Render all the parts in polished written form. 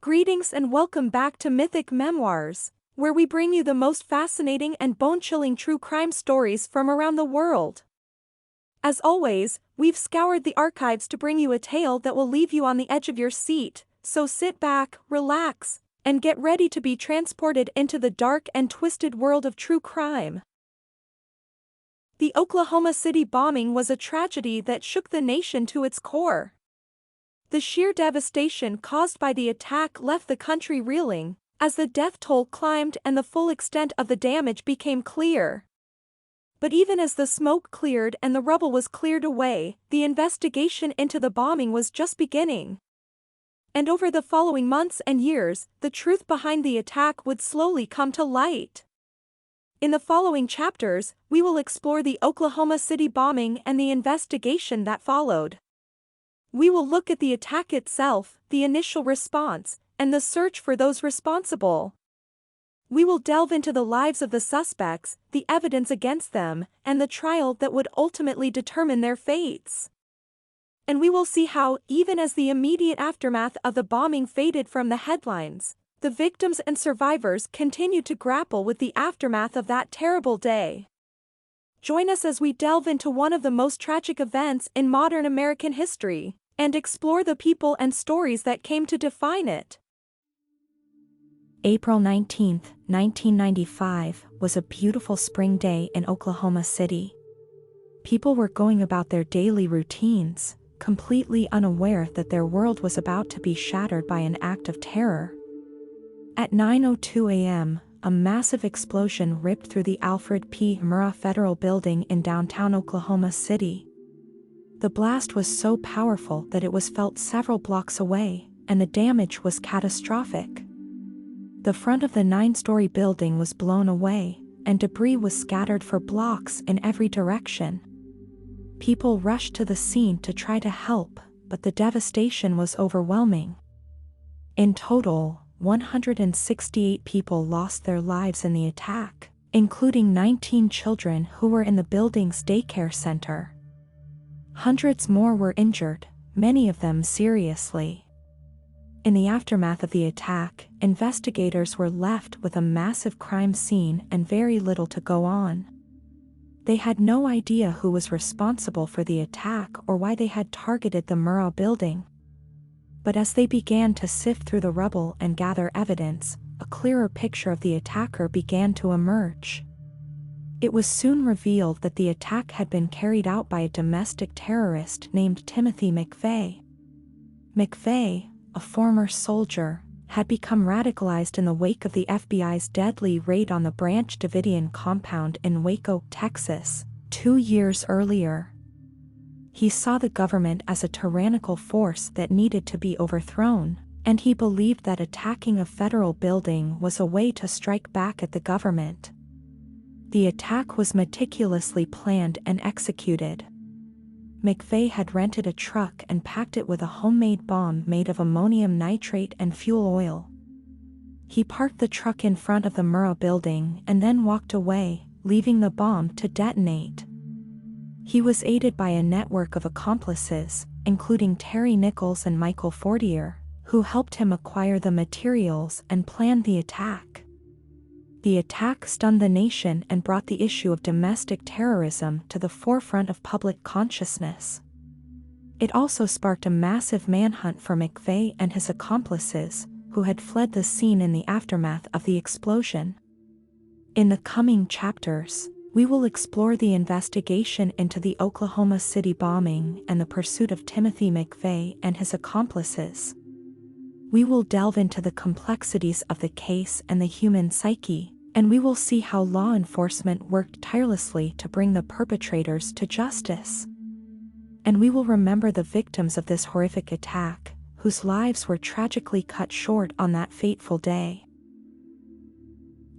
Greetings and welcome back to Mythic Memoirs, where we bring you the most fascinating and bone-chilling true crime stories from around the world. As always, we've scoured the archives to bring you a tale that will leave you on the edge of your seat, so sit back, relax, and get ready to be transported into the dark and twisted world of true crime. The Oklahoma City bombing was a tragedy that shook the nation to its core. The sheer devastation caused by the attack left the country reeling, as the death toll climbed and the full extent of the damage became clear. But even as the smoke cleared and the rubble was cleared away, the investigation into the bombing was just beginning. And over the following months and years, the truth behind the attack would slowly come to light. In the following chapters, we will explore the Oklahoma City bombing and the investigation that followed. We will look at the attack itself, the initial response, and the search for those responsible. We will delve into the lives of the suspects, the evidence against them, and the trial that would ultimately determine their fates. And we will see how, even as the immediate aftermath of the bombing faded from the headlines, the victims and survivors continued to grapple with the aftermath of that terrible day. Join us as we delve into one of the most tragic events in modern American history, and explore the people and stories that came to define it. April 19, 1995, was a beautiful spring day in Oklahoma City. People were going about their daily routines, completely unaware that their world was about to be shattered by an act of terror. At 9:02 a.m., a massive explosion ripped through the Alfred P. Murrah Federal Building in downtown Oklahoma City. The blast was so powerful that it was felt several blocks away, and the damage was catastrophic. The front of the 9-story building was blown away, and debris was scattered for blocks in every direction. People rushed to the scene to try to help, but the devastation was overwhelming. In total, 168 people lost their lives in the attack, including 19 children who were in the building's daycare center. Hundreds more were injured, many of them seriously. In the aftermath of the attack, investigators were left with a massive crime scene and very little to go on. They had no idea who was responsible for the attack or why they had targeted the Murrah building. But as they began to sift through the rubble and gather evidence, a clearer picture of the attacker began to emerge. It was soon revealed that the attack had been carried out by a domestic terrorist named Timothy McVeigh. McVeigh, a former soldier, had become radicalized in the wake of the FBI's deadly raid on the Branch Davidian compound in Waco, Texas, 2 years earlier. He saw the government as a tyrannical force that needed to be overthrown, and he believed that attacking a federal building was a way to strike back at the government. The attack was meticulously planned and executed. McVeigh had rented a truck and packed it with a homemade bomb made of ammonium nitrate and fuel oil. He parked the truck in front of the Murrah building and then walked away, leaving the bomb to detonate. He was aided by a network of accomplices, including Terry Nichols and Michael Fortier, who helped him acquire the materials and plan the attack. The attack stunned the nation and brought the issue of domestic terrorism to the forefront of public consciousness. It also sparked a massive manhunt for McVeigh and his accomplices, who had fled the scene in the aftermath of the explosion. In the coming chapters, we will explore the investigation into the Oklahoma City bombing and the pursuit of Timothy McVeigh and his accomplices. We will delve into the complexities of the case and the human psyche, and we will see how law enforcement worked tirelessly to bring the perpetrators to justice. And we will remember the victims of this horrific attack, whose lives were tragically cut short on that fateful day.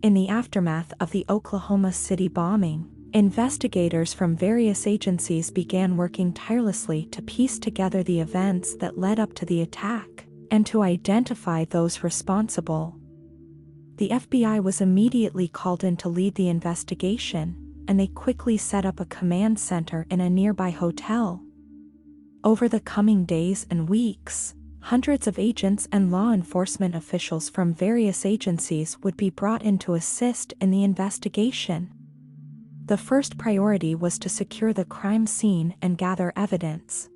In the aftermath of the Oklahoma City bombing, investigators from various agencies began working tirelessly to piece together the events that led up to the attack, and to identify those responsible. The FBI was immediately called in to lead the investigation, and they quickly set up a command center in a nearby hotel. Over the coming days and weeks, Hundreds of agents and law enforcement officials from various agencies would be brought in to assist in the investigation. The first priority was to secure the crime scene and gather evidence.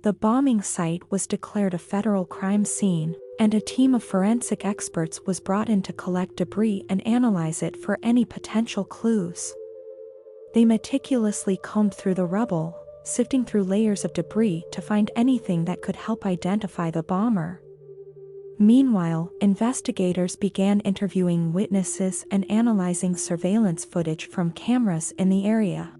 The bombing site was declared a federal crime scene, and a team of forensic experts was brought in to collect debris and analyze it for any potential clues. They meticulously combed through the rubble, sifting through layers of debris to find anything that could help identify the bomber. Meanwhile, investigators began interviewing witnesses and analyzing surveillance footage from cameras in the area.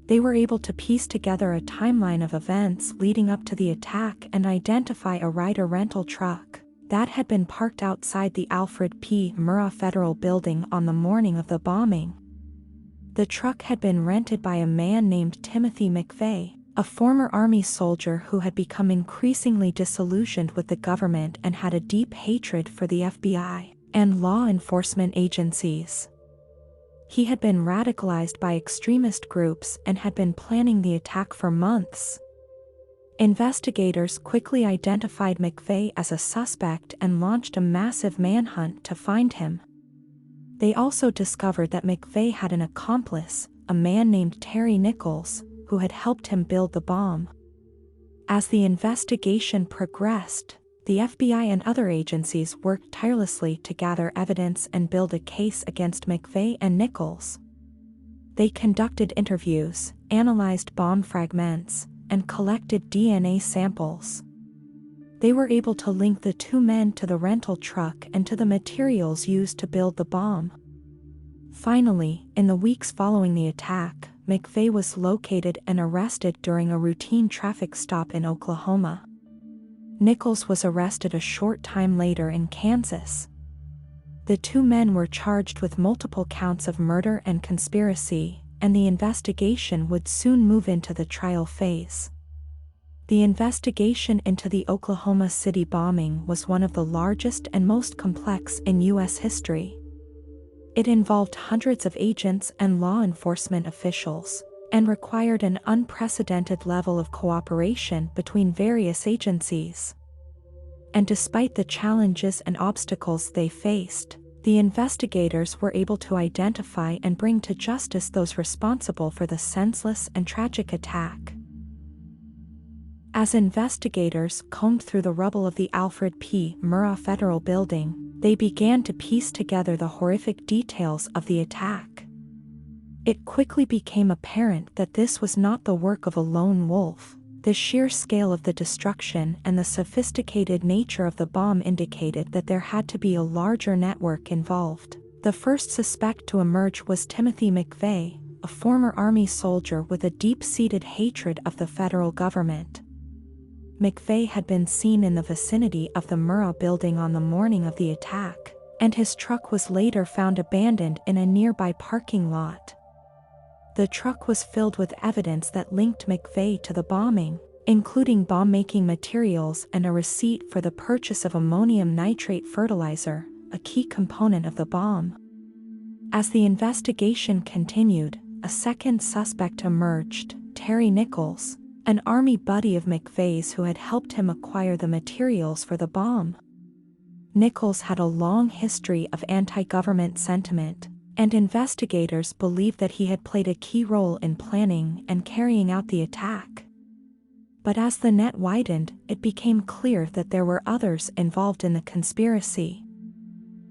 They were able to piece together a timeline of events leading up to the attack and identify a Ryder rental truck that had been parked outside the Alfred P. Murrah Federal Building on the morning of the bombing. The truck had been rented by a man named Timothy McVeigh, a former Army soldier who had become increasingly disillusioned with the government and had a deep hatred for the FBI and law enforcement agencies. He had been radicalized by extremist groups and had been planning the attack for months. Investigators quickly identified McVeigh as a suspect and launched a massive manhunt to find him. They also discovered that McVeigh had an accomplice, a man named Terry Nichols, who had helped him build the bomb. As the investigation progressed, the FBI and other agencies worked tirelessly to gather evidence and build a case against McVeigh and Nichols. They conducted interviews, analyzed bomb fragments, and collected DNA samples. They were able to link the two men to the rental truck and to the materials used to build the bomb. Finally, in the weeks following the attack, McVeigh was located and arrested during a routine traffic stop in Oklahoma. Nichols was arrested a short time later in Kansas. The two men were charged with multiple counts of murder and conspiracy, and the investigation would soon move into the trial phase. The investigation into the Oklahoma City bombing was one of the largest and most complex in U.S. history. It involved hundreds of agents and law enforcement officials, and required an unprecedented level of cooperation between various agencies. And despite the challenges and obstacles they faced, the investigators were able to identify and bring to justice those responsible for the senseless and tragic attack. As investigators combed through the rubble of the Alfred P. Murrah Federal Building, they began to piece together the horrific details of the attack. It quickly became apparent that this was not the work of a lone wolf. The sheer scale of the destruction and the sophisticated nature of the bomb indicated that there had to be a larger network involved. The first suspect to emerge was Timothy McVeigh, a former Army soldier with a deep-seated hatred of the federal government. McVeigh had been seen in the vicinity of the Murrah building on the morning of the attack, and his truck was later found abandoned in a nearby parking lot. The truck was filled with evidence that linked McVeigh to the bombing, including bomb-making materials and a receipt for the purchase of ammonium nitrate fertilizer, a key component of the bomb. As the investigation continued, a second suspect emerged, Terry Nichols, an Army buddy of McVeigh's who had helped him acquire the materials for the bomb. Nichols had a long history of anti-government sentiment, and investigators believed that he had played a key role in planning and carrying out the attack. But as the net widened, it became clear that there were others involved in the conspiracy.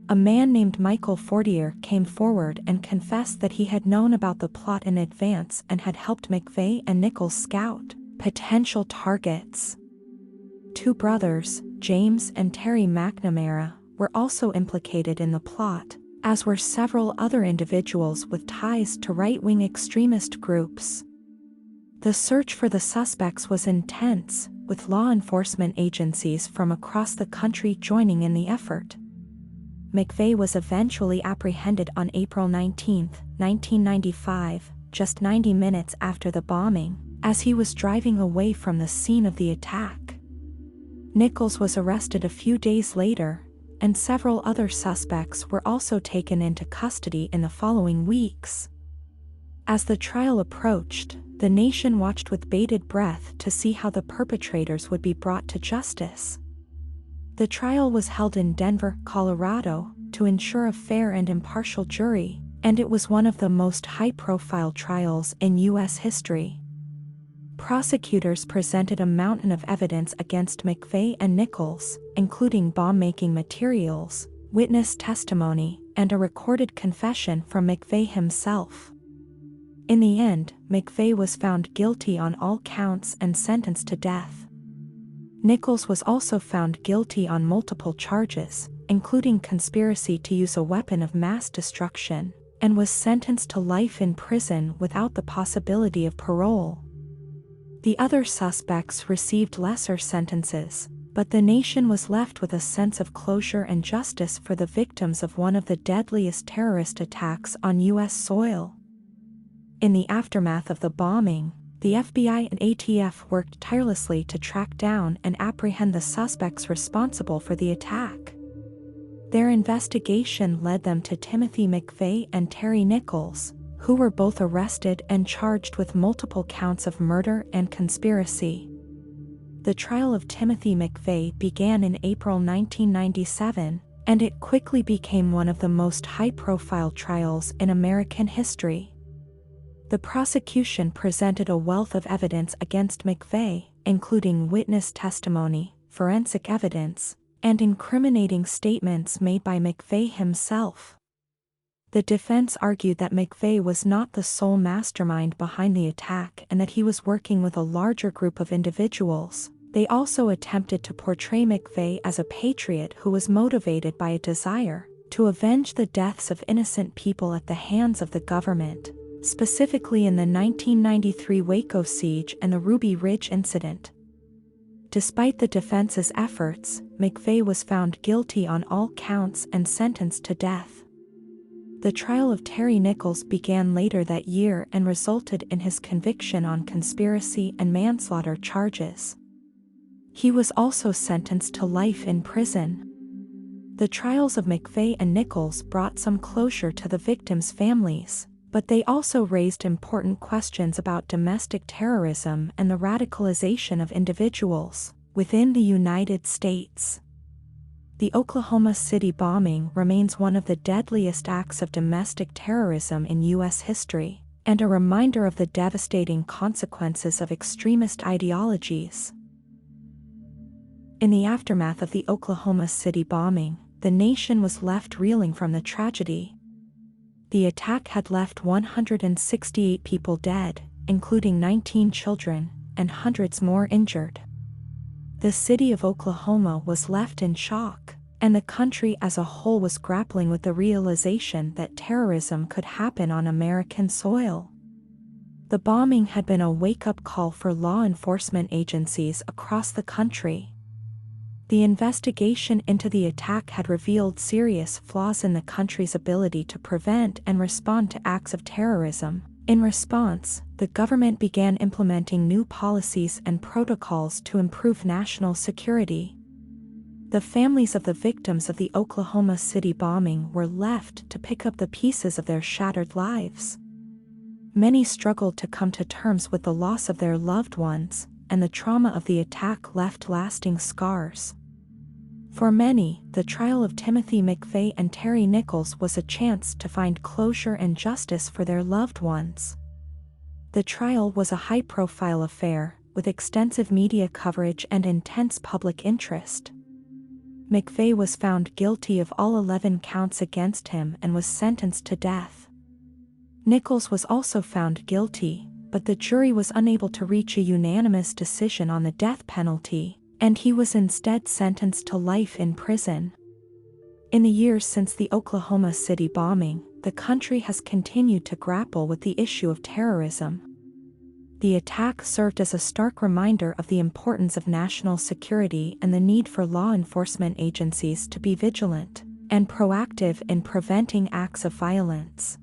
A man named Michael Fortier came forward and confessed that he had known about the plot in advance and had helped McVeigh and Nichols scout potential targets. Two brothers, James and Terry McNamara, were also implicated in the plot, as were several other individuals with ties to right-wing extremist groups. The search for the suspects was intense, with law enforcement agencies from across the country joining in the effort. McVeigh was eventually apprehended on April 19, 1995, just 90 minutes after the bombing, as he was driving away from the scene of the attack. Nichols was arrested a few days later, and several other suspects were also taken into custody in the following weeks. As the trial approached, the nation watched with bated breath to see how the perpetrators would be brought to justice. The trial was held in Denver, Colorado, to ensure a fair and impartial jury, and it was one of the most high-profile trials in U.S. history. Prosecutors presented a mountain of evidence against McVeigh and Nichols, including bomb-making materials, witness testimony, and a recorded confession from McVeigh himself. In the end, McVeigh was found guilty on all counts and sentenced to death. Nichols was also found guilty on multiple charges, including conspiracy to use a weapon of mass destruction, and was sentenced to life in prison without the possibility of parole. The other suspects received lesser sentences, but the nation was left with a sense of closure and justice for the victims of one of the deadliest terrorist attacks on U.S. soil. In the aftermath of the bombing, the FBI and ATF worked tirelessly to track down and apprehend the suspects responsible for the attack. Their investigation led them to Timothy McVeigh and Terry Nichols, who were both arrested and charged with multiple counts of murder and conspiracy. The trial of Timothy McVeigh began in April 1997, and it quickly became one of the most high-profile trials in American history. The prosecution presented a wealth of evidence against McVeigh, including witness testimony, forensic evidence, and incriminating statements made by McVeigh himself. The defense argued that McVeigh was not the sole mastermind behind the attack and that he was working with a larger group of individuals. They also attempted to portray McVeigh as a patriot who was motivated by a desire to avenge the deaths of innocent people at the hands of the government, specifically in the 1993 Waco siege and the Ruby Ridge incident. Despite the defense's efforts, McVeigh was found guilty on all counts and sentenced to death. The trial of Terry Nichols began later that year and resulted in his conviction on conspiracy and manslaughter charges. He was also sentenced to life in prison. The trials of McVeigh and Nichols brought some closure to the victims' families, but they also raised important questions about domestic terrorism and the radicalization of individuals within the United States. The Oklahoma City bombing remains one of the deadliest acts of domestic terrorism in U.S. history, and a reminder of the devastating consequences of extremist ideologies. In the aftermath of the Oklahoma City bombing, the nation was left reeling from the tragedy. The attack had left 168 people dead, including 19 children, and hundreds more injured. The city of Oklahoma was left in shock, and the country as a whole was grappling with the realization that terrorism could happen on American soil. The bombing had been a wake-up call for law enforcement agencies across the country. The investigation into the attack had revealed serious flaws in the country's ability to prevent and respond to acts of terrorism. In response, the government began implementing new policies and protocols to improve national security. The families of the victims of the Oklahoma City bombing were left to pick up the pieces of their shattered lives. Many struggled to come to terms with the loss of their loved ones, and the trauma of the attack left lasting scars. For many, the trial of Timothy McVeigh and Terry Nichols was a chance to find closure and justice for their loved ones. The trial was a high-profile affair, with extensive media coverage and intense public interest. McVeigh was found guilty of all 11 counts against him and was sentenced to death. Nichols was also found guilty, but the jury was unable to reach a unanimous decision on the death penalty, and he was instead sentenced to life in prison. In the years since the Oklahoma City bombing, the country has continued to grapple with the issue of terrorism. The attack served as a stark reminder of the importance of national security and the need for law enforcement agencies to be vigilant and proactive in preventing acts of violence.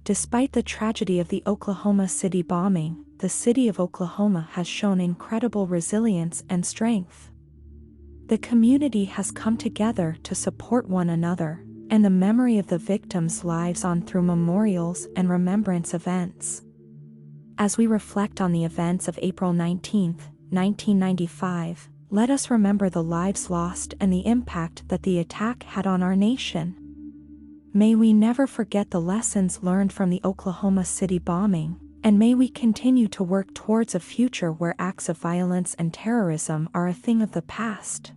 Despite the tragedy of the Oklahoma City bombing, the city of Oklahoma has shown incredible resilience and strength. The community has come together to support one another, and the memory of the victims lives on through memorials and remembrance events. As we reflect on the events of April 19, 1995, let us remember the lives lost and the impact that the attack had on our nation. May we never forget the lessons learned from the Oklahoma City bombing, and may we continue to work towards a future where acts of violence and terrorism are a thing of the past.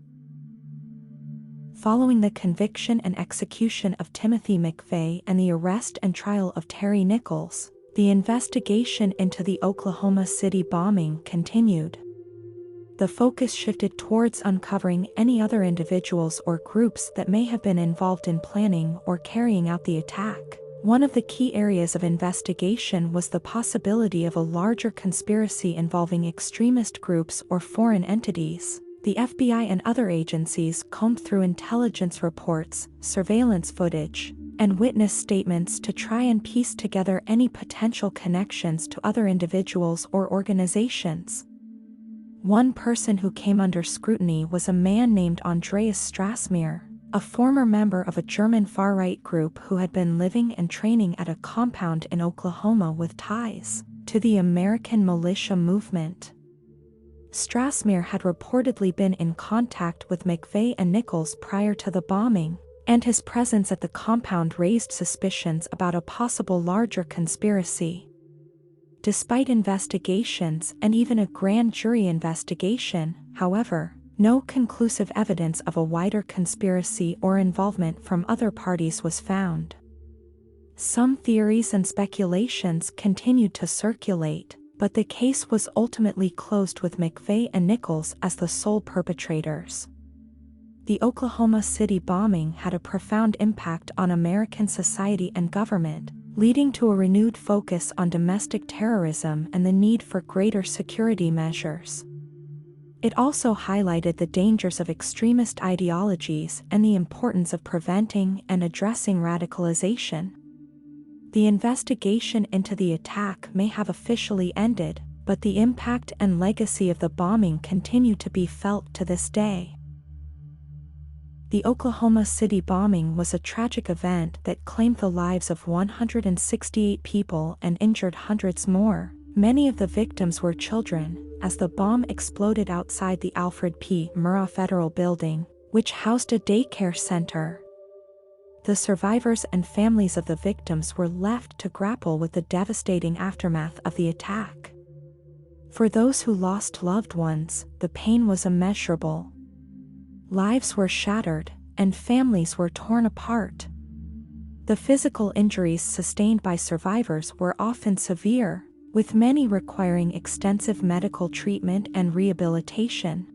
Following the conviction and execution of Timothy McVeigh and the arrest and trial of Terry Nichols, the investigation into the Oklahoma City bombing continued. The focus shifted towards uncovering any other individuals or groups that may have been involved in planning or carrying out the attack. One of the key areas of investigation was the possibility of a larger conspiracy involving extremist groups or foreign entities. The FBI and other agencies combed through intelligence reports, surveillance footage, and witness statements to try and piece together any potential connections to other individuals or organizations. One person who came under scrutiny was a man named Andreas Strassmeer, a former member of a German far-right group who had been living and training at a compound in Oklahoma with ties to the American militia movement. Strassmeer had reportedly been in contact with McVeigh and Nichols prior to the bombing, and his presence at the compound raised suspicions about a possible larger conspiracy. Despite investigations and even a grand jury investigation, however, no conclusive evidence of a wider conspiracy or involvement from other parties was found. Some theories and speculations continued to circulate, but the case was ultimately closed with McVeigh and Nichols as the sole perpetrators. The Oklahoma City bombing had a profound impact on American society and government, leading to a renewed focus on domestic terrorism and the need for greater security measures. It also highlighted the dangers of extremist ideologies and the importance of preventing and addressing radicalization. The investigation into the attack may have officially ended, but the impact and legacy of the bombing continue to be felt to this day. The Oklahoma City bombing was a tragic event that claimed the lives of 168 people and injured hundreds more. Many of the victims were children, as the bomb exploded outside the Alfred P. Murrah Federal Building, which housed a daycare center. The survivors and families of the victims were left to grapple with the devastating aftermath of the attack. For those who lost loved ones, the pain was immeasurable. Lives were shattered, and families were torn apart. The physical injuries sustained by survivors were often severe, with many requiring extensive medical treatment and rehabilitation.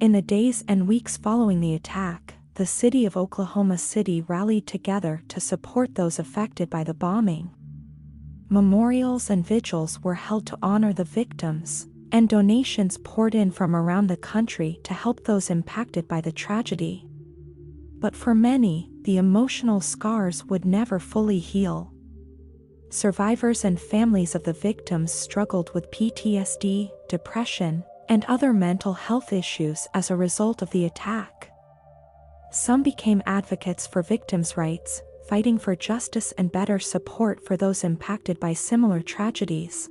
In the days and weeks following the attack, the city of Oklahoma City rallied together to support those affected by the bombing. Memorials and vigils were held to honor the victims, and donations poured in from around the country to help those impacted by the tragedy. But for many, the emotional scars would never fully heal. Survivors and families of the victims struggled with PTSD, depression, and other mental health issues as a result of the attack. Some became advocates for victims' rights, fighting for justice and better support for those impacted by similar tragedies.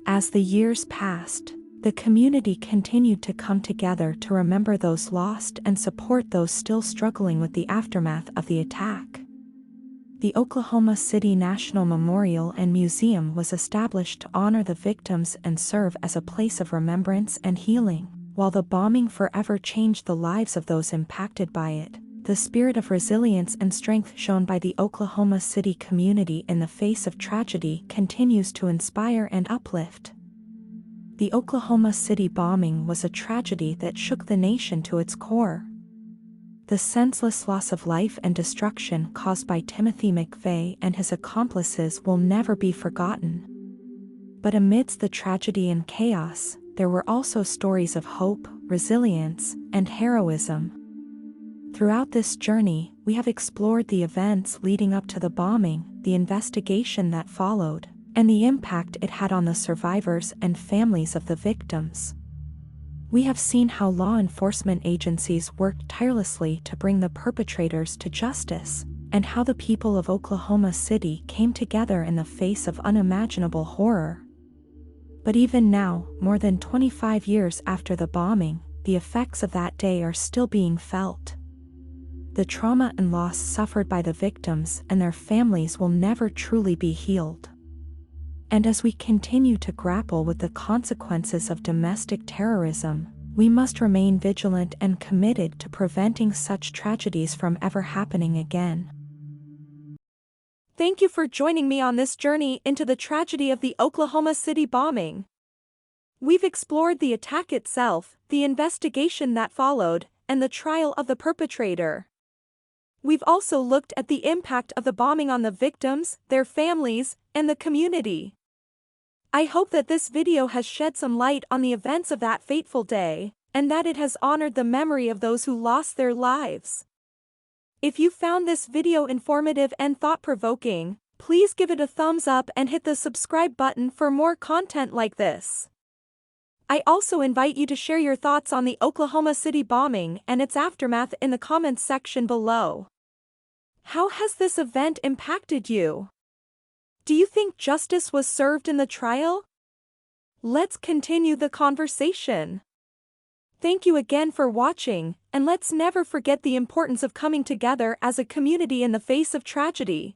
As the years passed, the community continued to come together to remember those lost and support those still struggling with the aftermath of the attack. The Oklahoma City National Memorial and Museum was established to honor the victims and serve as a place of remembrance and healing. While the bombing forever changed the lives of those impacted by it, the spirit of resilience and strength shown by the Oklahoma City community in the face of tragedy continues to inspire and uplift. The Oklahoma City bombing was a tragedy that shook the nation to its core. The senseless loss of life and destruction caused by Timothy McVeigh and his accomplices will never be forgotten. But amidst the tragedy and chaos, there were also stories of hope, resilience, and heroism. Throughout this journey, we have explored the events leading up to the bombing, the investigation that followed, and the impact it had on the survivors and families of the victims. We have seen how law enforcement agencies worked tirelessly to bring the perpetrators to justice, and how the people of Oklahoma City came together in the face of unimaginable horror. But even now, more than 25 years after the bombing, the effects of that day are still being felt. The trauma and loss suffered by the victims and their families will never truly be healed. And as we continue to grapple with the consequences of domestic terrorism, we must remain vigilant and committed to preventing such tragedies from ever happening again. Thank you for joining me on this journey into the tragedy of the Oklahoma City bombing. We've explored the attack itself, the investigation that followed, and the trial of the perpetrator. We've also looked at the impact of the bombing on the victims, their families, and the community. I hope that this video has shed some light on the events of that fateful day, and that it has honored the memory of those who lost their lives. If you found this video informative and thought-provoking, please give it a thumbs up and hit the subscribe button for more content like this. I also invite you to share your thoughts on the Oklahoma City bombing and its aftermath in the comments section below. How has this event impacted you? Do you think justice was served in the trial? Let's continue the conversation. Thank you again for watching, and let's never forget the importance of coming together as a community in the face of tragedy.